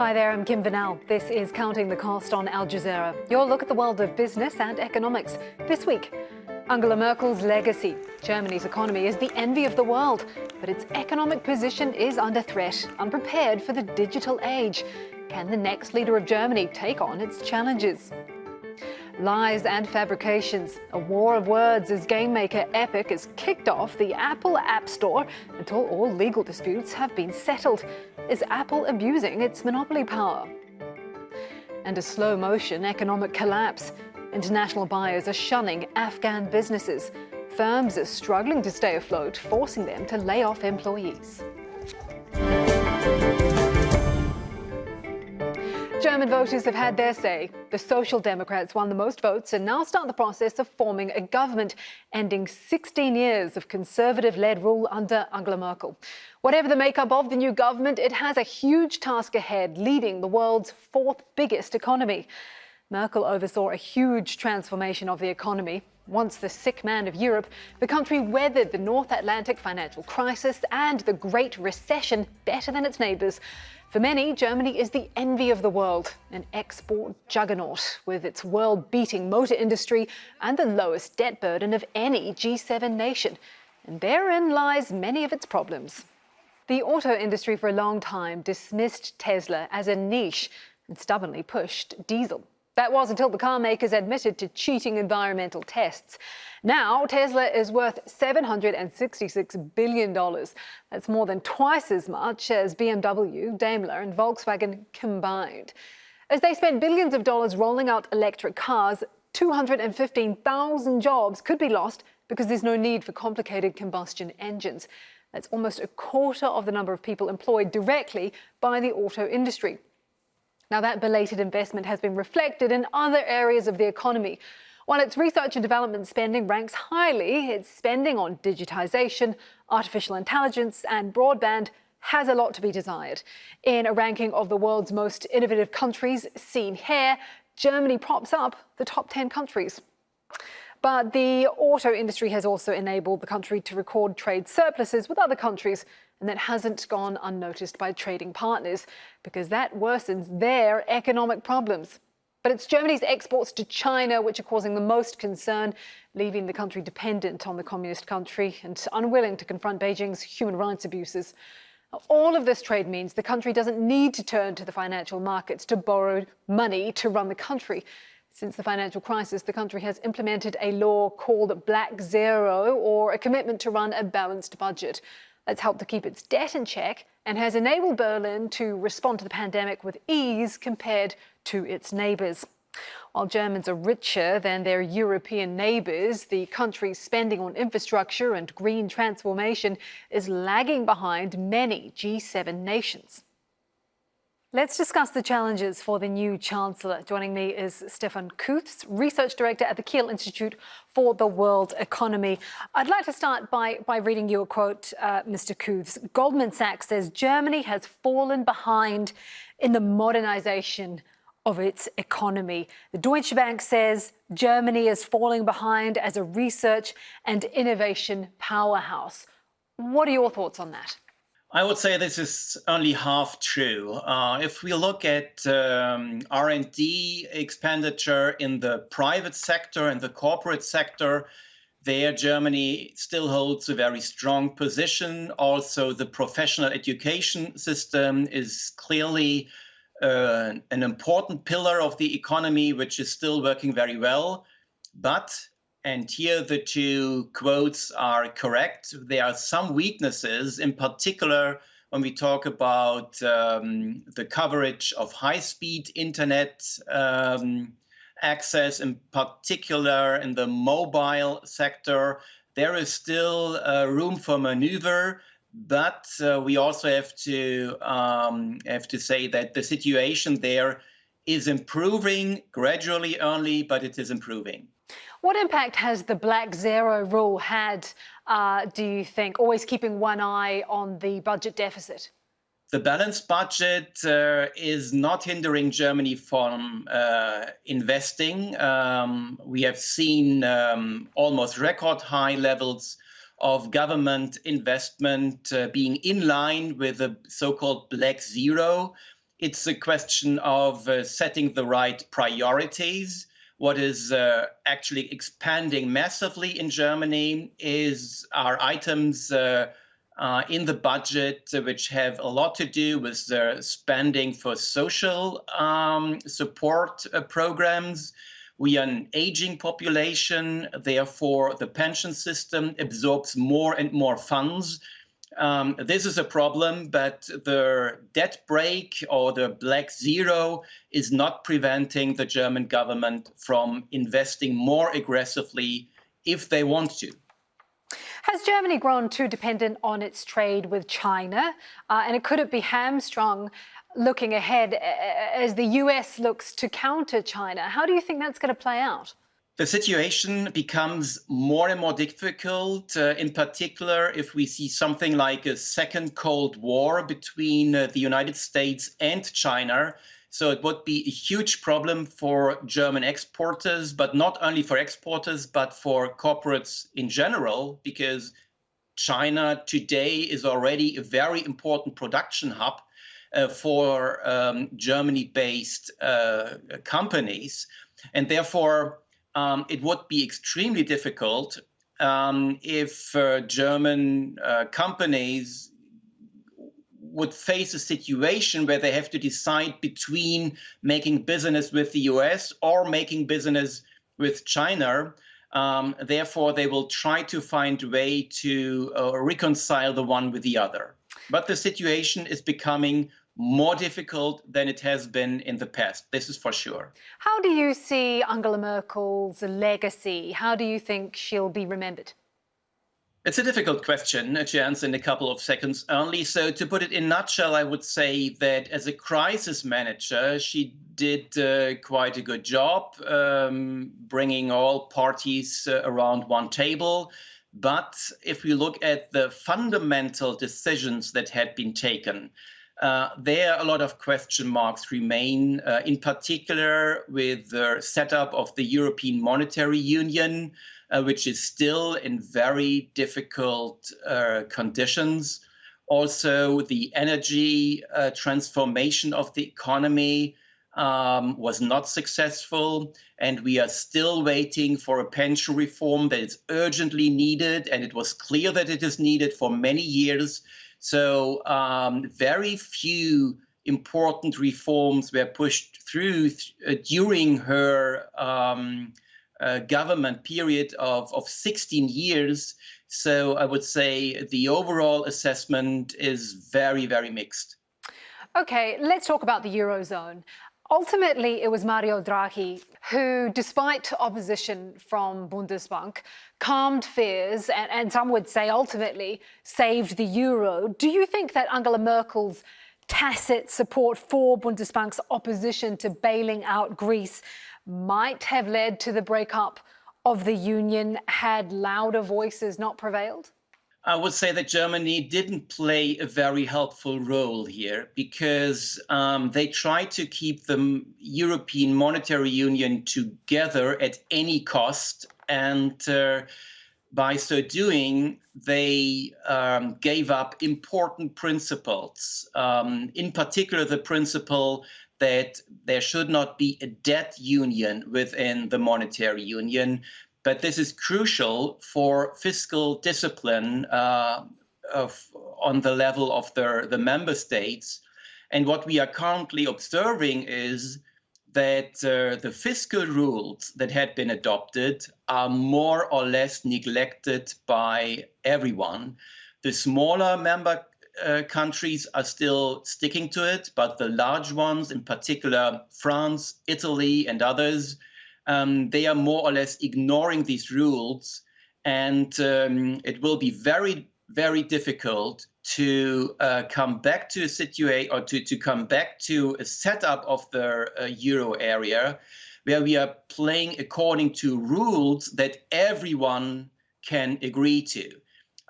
Hi there, I'm Kim Vanel. This is Counting the Cost on Al Jazeera. Your look at the world of business and economics. This week, Angela Merkel's legacy. Germany's economy is the envy of the world, but its economic position is under threat, unprepared for the digital age. Can the next leader of Germany take on its challenges? Lies and fabrications. A war of words as game maker Epic has kicked off the Apple App Store until all legal disputes have been settled. Is Apple abusing its monopoly power? And a slow motion economic collapse. International buyers are shunning Afghan businesses. Firms are struggling to stay afloat, forcing them to lay off employees. German voters have had their say. The Social Democrats won the most votes and now start the process of forming a government, ending 16 years of Conservative-led rule under Angela Merkel. Whatever the makeup of the new government, it has a huge task ahead, leading the world's fourth biggest economy. Merkel oversaw a huge transformation of the economy. Once the sick man of Europe, the country weathered the North Atlantic financial crisis and the Great Recession better than its neighbours. For many, Germany is the envy of the world, an export juggernaut with its world-beating motor industry and the lowest debt burden of any G7 nation. And therein lies many of its problems. The auto industry for a long time dismissed Tesla as a niche and stubbornly pushed diesel. That was until the car makers admitted to cheating environmental tests. Now, Tesla is worth $766 billion. That's more than twice as much as BMW, Daimler and Volkswagen combined. As they spend billions of dollars rolling out electric cars, 215,000 jobs could be lost because there's no need for complicated combustion engines. That's almost a quarter of the number of people employed directly by the auto industry. Now, that belated investment has been reflected in other areas of the economy. While its research and development spending ranks highly, its spending on digitization, artificial intelligence and broadband has a lot to be desired. In a ranking of the world's most innovative countries seen here, Germany props up the top 10 countries. But the auto industry has also enabled the country to record trade surpluses with other countries, and that hasn't gone unnoticed by trading partners because that worsens their economic problems. But it's Germany's exports to China which are causing the most concern, leaving the country dependent on the communist country and unwilling to confront Beijing's human rights abuses. All of this trade means the country doesn't need to turn to the financial markets to borrow money to run the country. Since the financial crisis, the country has implemented a law called Black Zero, or a commitment to run a balanced budget. That's helped to keep its debt in check and has enabled Berlin to respond to the pandemic with ease compared to its neighbours. While Germans are richer than their European neighbours, the country's spending on infrastructure and green transformation is lagging behind many G7 nations. Let's discuss the challenges for the new chancellor. Joining me is Stefan Kooths, research director at the Kiel Institute for the World Economy. I'd like to start by reading you a quote, Mr. Kooths. Goldman Sachs says Germany has fallen behind in the modernization of its economy. The Deutsche Bank says Germany is falling behind as a research and innovation powerhouse. What are your thoughts on that? I would say this is only half true. If we look at R&D expenditure in the private sector and the corporate sector, there Germany still holds a very strong position. Also, the professional education system is clearly an important pillar of the economy, which is still working very well. But, and here the two quotes are correct, there are some weaknesses, in particular when we talk about the coverage of high-speed internet access, in particular in the mobile sector. There is still room for maneuver, but we also have to say that the situation there is improving gradually only, but it is improving. What impact has the Black Zero rule had, do you think, always keeping one eye on the budget deficit? The balanced budget is not hindering Germany from investing. We have seen almost record high levels of government investment being in line with the so-called Black Zero. It's a question of setting the right priorities. What is actually expanding massively in Germany are items in the budget which have a lot to do with the spending for social support programs. We are an aging population, therefore the pension system absorbs more and more funds. This is a problem, but the debt brake or the black zero is not preventing the German government from investing more aggressively if they want to. Has Germany grown too dependent on its trade with China? And could it be hamstrung looking ahead as the US looks to counter China? How do you think that's going to play out? The situation becomes more and more difficult, in particular if we see something like a second Cold War between the United States and China. So it would be a huge problem for German exporters, but not only for exporters, but for corporates in general, because China today is already a very important production hub for Germany-based companies. And therefore, it would be extremely difficult if German companies would face a situation where they have to decide between making business with the US or making business with China. Therefore, they will try to find a way to reconcile the one with the other. But the situation is becoming more difficult than it has been in the past. This is for sure. How do you see Angela Merkel's legacy? How do you think she'll be remembered? It's a difficult question to answer in a couple of seconds only. So to put it in a nutshell, I would say that as a crisis manager, she did quite a good job, bringing all parties around one table. But if we look at the fundamental decisions that had been taken, there a lot of question marks remain, in particular with the setup of the European Monetary Union, which is still in very difficult conditions. Also, the energy transformation of the economy was not successful, and we are still waiting for a pension reform that is urgently needed, and it was clear that it is needed for many years. So very few important reforms were pushed through during her government period of 16 years. So I would say the overall assessment is very, very mixed. Okay, let's talk about the Eurozone. Ultimately, it was Mario Draghi who, despite opposition from Bundesbank, calmed fears and some would say ultimately saved the euro. Do you think that Angela Merkel's tacit support for Bundesbank's opposition to bailing out Greece might have led to the breakup of the union had louder voices not prevailed? I would say that Germany didn't play a very helpful role here because they tried to keep the European Monetary Union together at any cost. And by so doing, they gave up important principles, in particular the principle that there should not be a debt union within the monetary union. But this is crucial for fiscal discipline on the level of the member states. And what we are currently observing is that the fiscal rules that had been adopted are more or less neglected by everyone. The smaller member countries are still sticking to it, but the large ones, in particular France, Italy, and others, they are more or less ignoring these rules, and it will be very, very difficult to come back to a situation or to come back to a setup of the euro area where we are playing according to rules that everyone can agree to.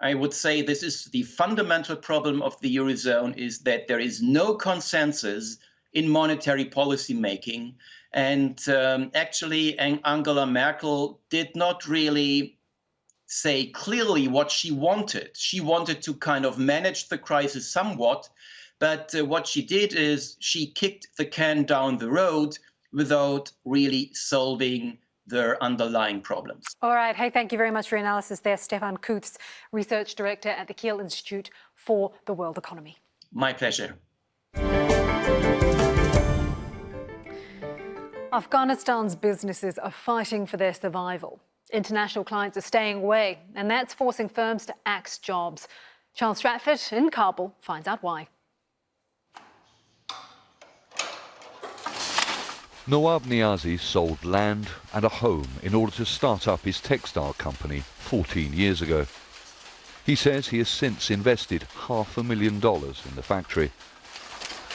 I would say this is the fundamental problem of the Eurozone, is that there is no consensus in monetary policy making. And actually, Angela Merkel did not really say clearly what she wanted. She wanted to kind of manage the crisis somewhat, but what she did is she kicked the can down the road without really solving their underlying problems. All right. Hey, thank you very much for your analysis there, Stefan Kooths, Research Director at the Kiel Institute for the World Economy. My pleasure. Afghanistan's businesses are fighting for their survival. International clients are staying away, and that's forcing firms to axe jobs. Charles Stratford in Kabul finds out why. Nawab Niazi sold land and a home in order to start up his textile company 14 years ago. He says he has since invested $500,000 in the factory.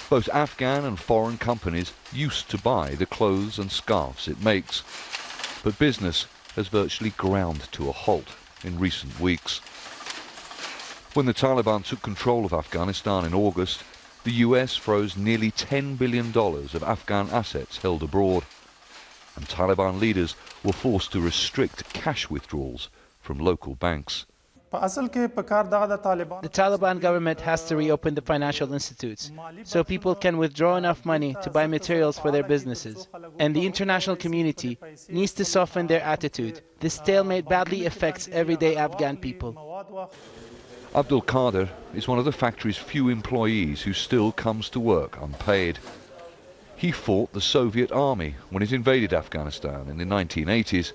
Both Afghan and foreign companies used to buy the clothes and scarves it makes, but business has virtually ground to a halt in recent weeks. When the Taliban took control of Afghanistan in August, the US froze nearly $10 billion of Afghan assets held abroad, and Taliban leaders were forced to restrict cash withdrawals from local banks. The Taliban government has to reopen the financial institutes so people can withdraw enough money to buy materials for their businesses. And the international community needs to soften their attitude. This stalemate badly affects everyday Afghan people. Abdul Qadir is one of the factory's few employees who still comes to work unpaid. He fought the Soviet army when it invaded Afghanistan in the 1980s.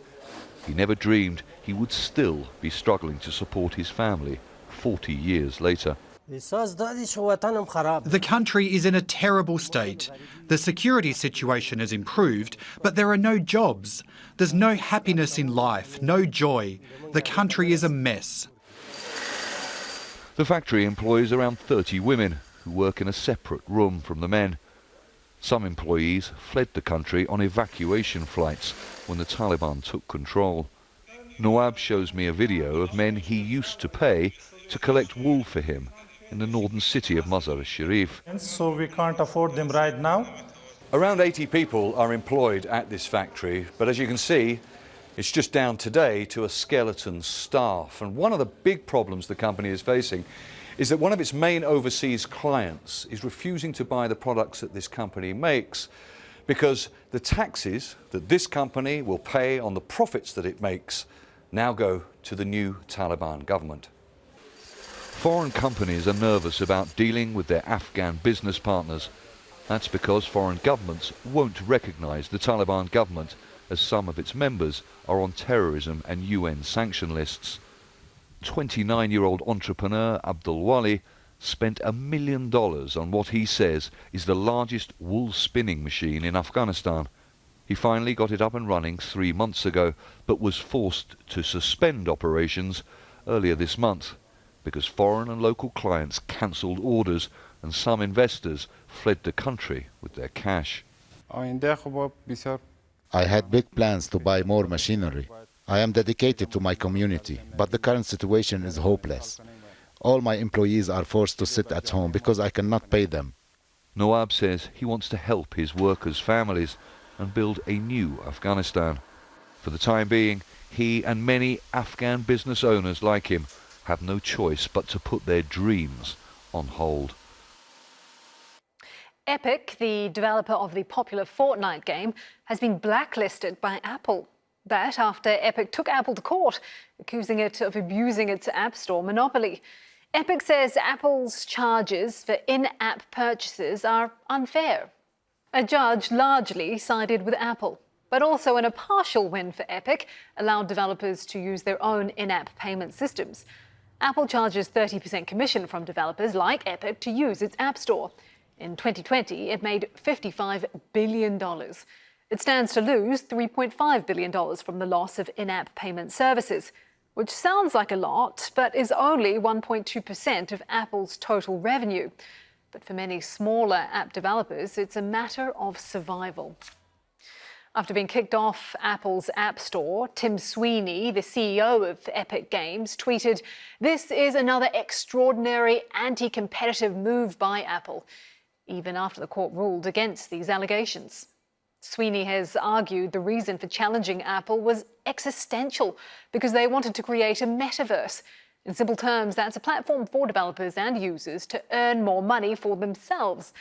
He never dreamed he would still be struggling to support his family 40 years later. The country is in a terrible state. The security situation has improved, but there are no jobs. There's no happiness in life, no joy. The country is a mess. The factory employs around 30 women who work in a separate room from the men. Some employees fled the country on evacuation flights when the Taliban took control. Nawab shows me a video of men he used to pay to collect wool for him in the northern city of Mazar-e-Sharif. So we can't afford them right now. Around 80 people are employed at this factory, but as you can see, it's just down today to a skeleton staff. And one of the big problems the company is facing is that one of its main overseas clients is refusing to buy the products that this company makes because the taxes that this company will pay on the profits that it makes now go to the new Taliban government. Foreign companies are nervous about dealing with their Afghan business partners. That's because foreign governments won't recognise the Taliban government, as some of its members are on terrorism and UN sanction lists. 29-year-old entrepreneur Abdul Wali spent $1 million on what he says is the largest wool spinning machine in Afghanistan. He finally got it up and running 3 months ago, but was forced to suspend operations earlier this month because foreign and local clients cancelled orders and some investors fled the country with their cash. I had big plans to buy more machinery. I am dedicated to my community, but the current situation is hopeless. All my employees are forced to sit at home because I cannot pay them. Nawab says he wants to help his workers' families and build a new Afghanistan. For the time being, he and many Afghan business owners like him have no choice but to put their dreams on hold. Epic, the developer of the popular Fortnite game, has been blacklisted by Apple. That after Epic took Apple to court, accusing it of abusing its App Store monopoly. Epic says Apple's charges for in-app purchases are unfair. A judge largely sided with Apple, but also in a partial win for Epic, allowed developers to use their own in-app payment systems. Apple charges 30% commission from developers like Epic to use its App Store. In 2020, it made $55 billion. It stands to lose $3.5 billion from the loss of in-app payment services, which sounds like a lot, but is only 1.2% of Apple's total revenue. But for many smaller app developers, it's a matter of survival. After being kicked off Apple's App Store, Tim Sweeney, the CEO of Epic Games, tweeted, "This is another extraordinary anti-competitive move by Apple," even after the court ruled against these allegations. Sweeney has argued the reason for challenging Apple was existential because they wanted to create a metaverse. In simple terms, that's a platform for developers and users to earn more money for themselves.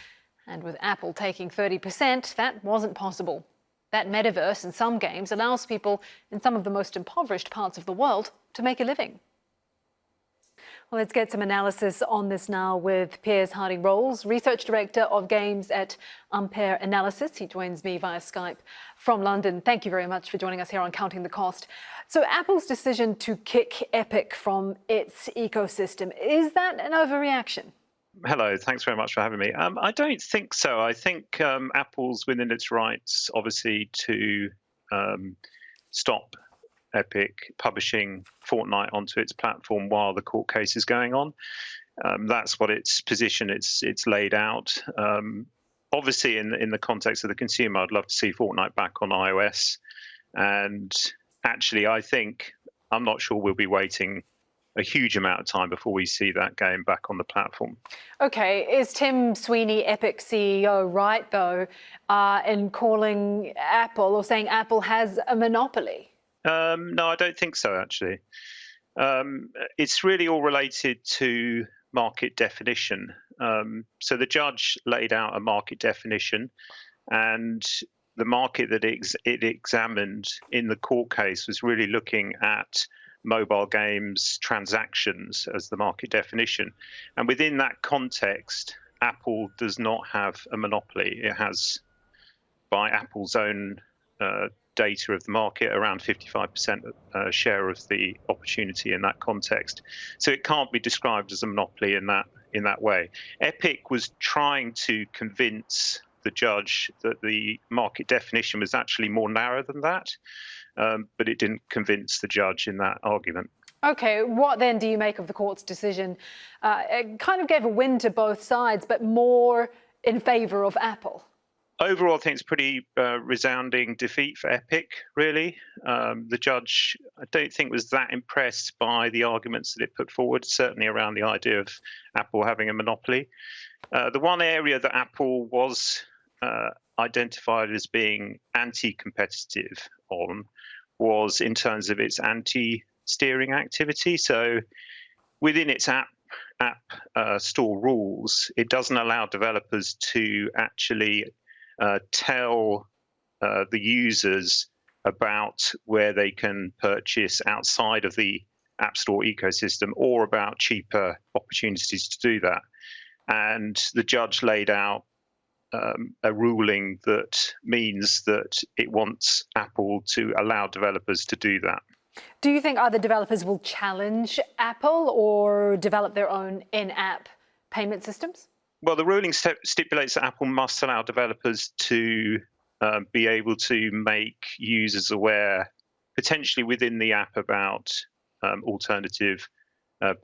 And with Apple taking 30%, that wasn't possible. That metaverse in some games allows people in some of the most impoverished parts of the world to make a living. Well, let's get some analysis on this now with Piers Harding-Rolls, Research Director of Games at Ampere Analysis. He joins me via Skype from London. Thank you very much for joining us here on Counting the Cost. So Apple's decision to kick Epic from its ecosystem, is that an overreaction? Hello, thanks very much for having me. I don't think so. I think Apple's within its rights, obviously, to stop Epic publishing Fortnite onto its platform while the court case is going on. That's what its position it's laid out. Obviously, in the context of the consumer, I'd love to see Fortnite back on iOS. And actually, I'm not sure we'll be waiting a huge amount of time before we see that game back on the platform. OK, is Tim Sweeney, Epic CEO, right, though, in calling Apple or saying Apple has a monopoly? No, I don't think so, actually. It's really all related to market definition. So the judge laid out a market definition, and the market that it examined in the court case was really looking at mobile games transactions as the market definition. And within that context, Apple does not have a monopoly. It has, by Apple's own data of the market, around 55% share of the opportunity in that context. So it can't be described as a monopoly in that way. Epic was trying to convince the judge that the market definition was actually more narrow than that, but it didn't convince the judge in that argument. OK, what then do you make of the court's decision? It kind of gave a win to both sides, but more in favour of Apple. Overall, I think it's a pretty resounding defeat for Epic, really. The judge, I don't think, was that impressed by the arguments that it put forward, certainly around the idea of Apple having a monopoly. The one area that Apple was identified as being anti-competitive on was in terms of its anti-steering activity. So within its app store rules, it doesn't allow developers to actually tell the users about where they can purchase outside of the App Store ecosystem or about cheaper opportunities to do that. And the judge laid out a ruling that means that it wants Apple to allow developers to do that. Do you think other developers will challenge Apple or develop their own in-app payment systems? Well, the ruling stipulates that Apple must allow developers to be able to make users aware, potentially within the app, about alternative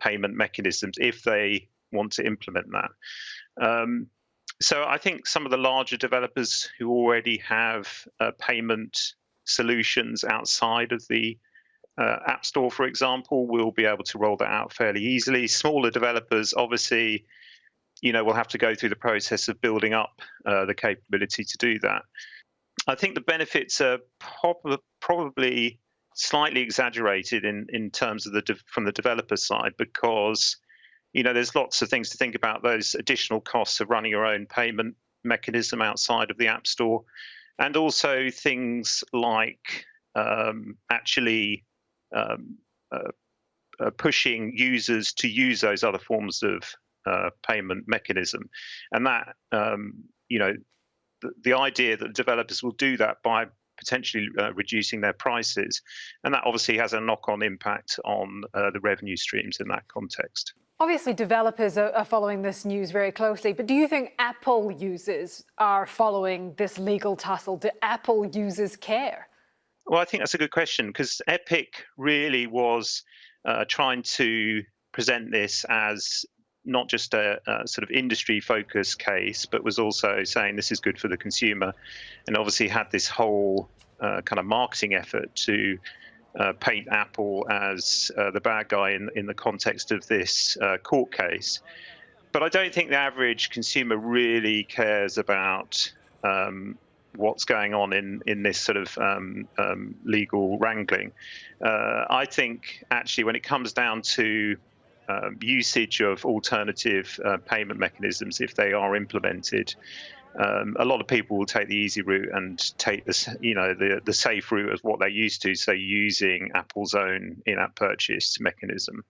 payment mechanisms if they want to implement that. So I think some of the larger developers who already have payment solutions outside of the App Store, for example, will be able to roll that out fairly easily. Smaller developers, obviously, will have to go through the process of building up the capability to do that. I think the benefits are probably slightly exaggerated in terms of from the developer side, because there's lots of things to think about. Those additional costs of running your own payment mechanism outside of the App Store, and also things like actually pushing users to use those other forms of payment mechanism. And that, the idea that developers will do that by potentially reducing their prices, and that obviously has a knock-on impact on the revenue streams in that context. Obviously, developers are following this news very closely, but do you think Apple users are following this legal tussle? Do Apple users care? Well, I think that's a good question, because Epic really was trying to present this as not just a sort of industry-focused case, but was also saying this is good for the consumer, and obviously had this whole kind of marketing effort to paint Apple as the bad guy in the context of this court case. But I don't think the average consumer really cares about what's going on in this sort of legal wrangling. I think actually when it comes down to usage of alternative payment mechanisms, if they are implemented, a lot of people will take the easy route and take the safe route of what they're used to, so using Apple's own in-app purchase mechanism.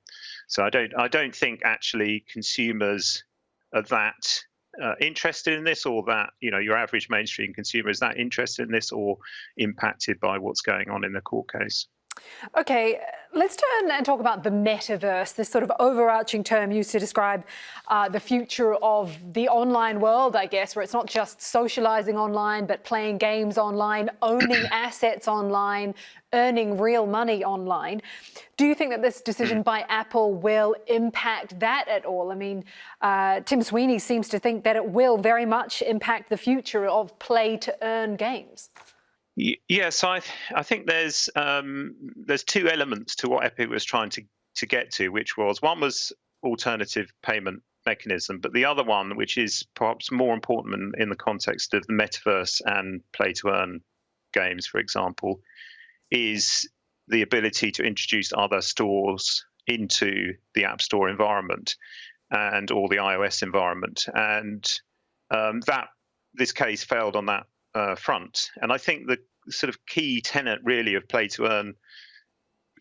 So I don't think actually consumers are that interested in this, or that your average mainstream consumer is that interested in this or impacted by what's going on in the court case. Okay, let's turn and talk about the metaverse, this sort of overarching term used to describe the future of the online world, I guess, where it's not just socializing online, but playing games online, owning assets online, earning real money online. Do you think that this decision by Apple will impact that at all? I mean, Tim Sweeney seems to think that it will very much impact the future of play-to-earn games. Yes, I think there's two elements to what Epic was trying to get to, which was, one was alternative payment mechanism, but the other one, which is perhaps more important in the context of the metaverse and play-to-earn games, for example, is the ability to introduce other stores into the App Store environment or the iOS environment, and this case failed on that front. And I think the sort of key tenet really of play-to-earn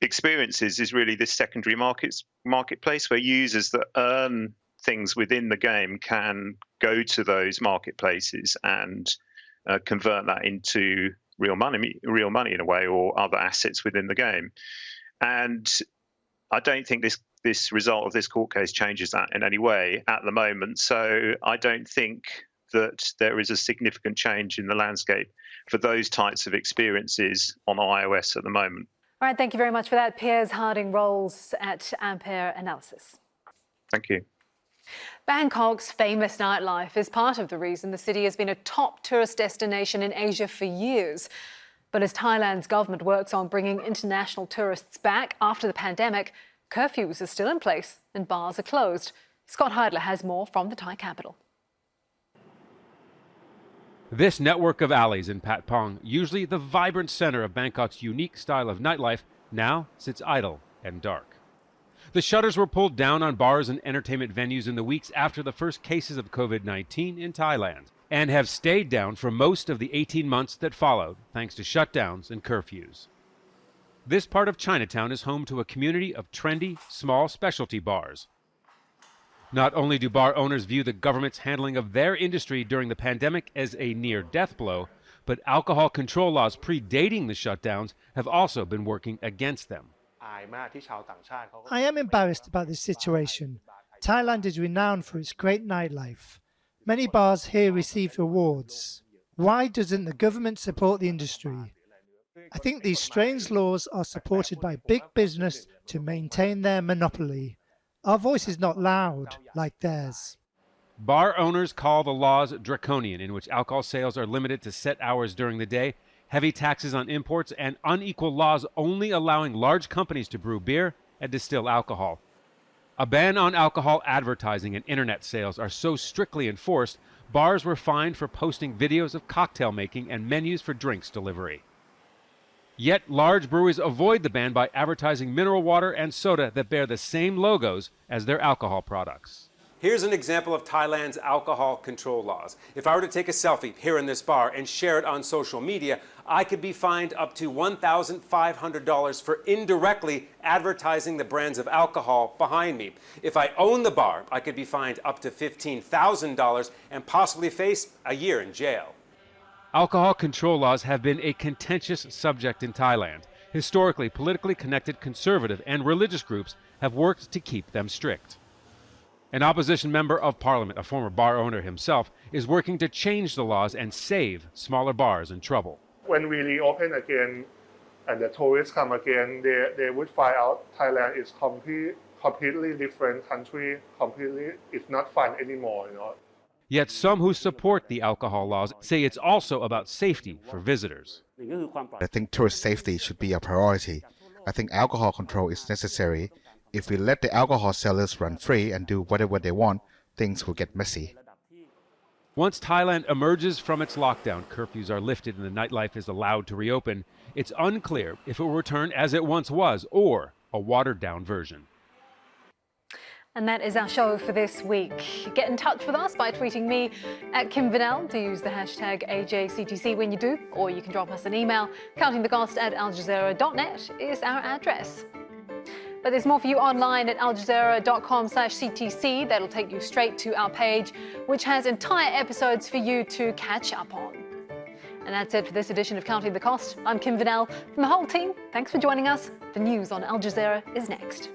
experiences is really this secondary marketplace, where users that earn things within the game can go to those marketplaces and convert that into real money in a way, or other assets within the game. And I don't think this result of this court case changes that in any way at the moment. So I don't think that there is a significant change in the landscape for those types of experiences on iOS at the moment. All right, thank you very much for that. Piers Harding-Rolls at Ampere Analysis. Thank you. Bangkok's famous nightlife is part of the reason the city has been a top tourist destination in Asia for years. But as Thailand's government works on bringing international tourists back after the pandemic, curfews are still in place and bars are closed. Scott Heidler has more from the Thai capital. This network of alleys in Patpong, usually the vibrant center of Bangkok's unique style of nightlife, now sits idle and dark. The shutters were pulled down on bars and entertainment venues in the weeks after the first cases of COVID-19 in Thailand, and have stayed down for most of the 18 months that followed, thanks to shutdowns and curfews. This part of Chinatown is home to a community of trendy, small specialty bars. Not only do bar owners view the government's handling of their industry during the pandemic as a near-death blow, but alcohol control laws predating the shutdowns have also been working against them. I am embarrassed about this situation. Thailand is renowned for its great nightlife. Many bars here received awards. Why doesn't the government support the industry? I think these strange laws are supported by big business to maintain their monopoly. Our voice is not loud like theirs. Bar owners call the laws draconian, in which alcohol sales are limited to set hours during the day, heavy taxes on imports, and unequal laws only allowing large companies to brew beer and distill alcohol. A ban on alcohol advertising and internet sales are so strictly enforced, bars were fined for posting videos of cocktail making and menus for drinks delivery. Yet large breweries avoid the ban by advertising mineral water and soda that bear the same logos as their alcohol products. Here's an example of Thailand's alcohol control laws. If I were to take a selfie here in this bar and share it on social media, I could be fined up to $1,500 for indirectly advertising the brands of alcohol behind me. If I own the bar, I could be fined up to $15,000 and possibly face a year in jail. Alcohol control laws have been a contentious subject in Thailand. Historically, politically connected conservative and religious groups have worked to keep them strict. An opposition member of parliament, a former bar owner himself, is working to change the laws and save smaller bars in trouble. When we reopen again and the tourists come again, they would find out Thailand is completely different country, it's not fun anymore, Yet some who support the alcohol laws say it's also about safety for visitors. I think tourist safety should be a priority. I think alcohol control is necessary. If we let the alcohol sellers run free and do whatever they want, things will get messy. Once Thailand emerges from its lockdown, curfews are lifted and the nightlife is allowed to reopen. It's unclear if it will return as it once was or a watered-down version. And that is our show for this week. Get in touch with us by tweeting me at Kim Vanel. Do use the hashtag AJCTC when you do, or you can drop us an email. countingthecost@aljazeera.net is our address. But there's more for you online at aljazeera.com/CTC. That'll take you straight to our page, which has entire episodes for you to catch up on. And that's it for this edition of Counting the Cost. I'm Kim Vanel. From the whole team, thanks for joining us. The news on Al Jazeera is next.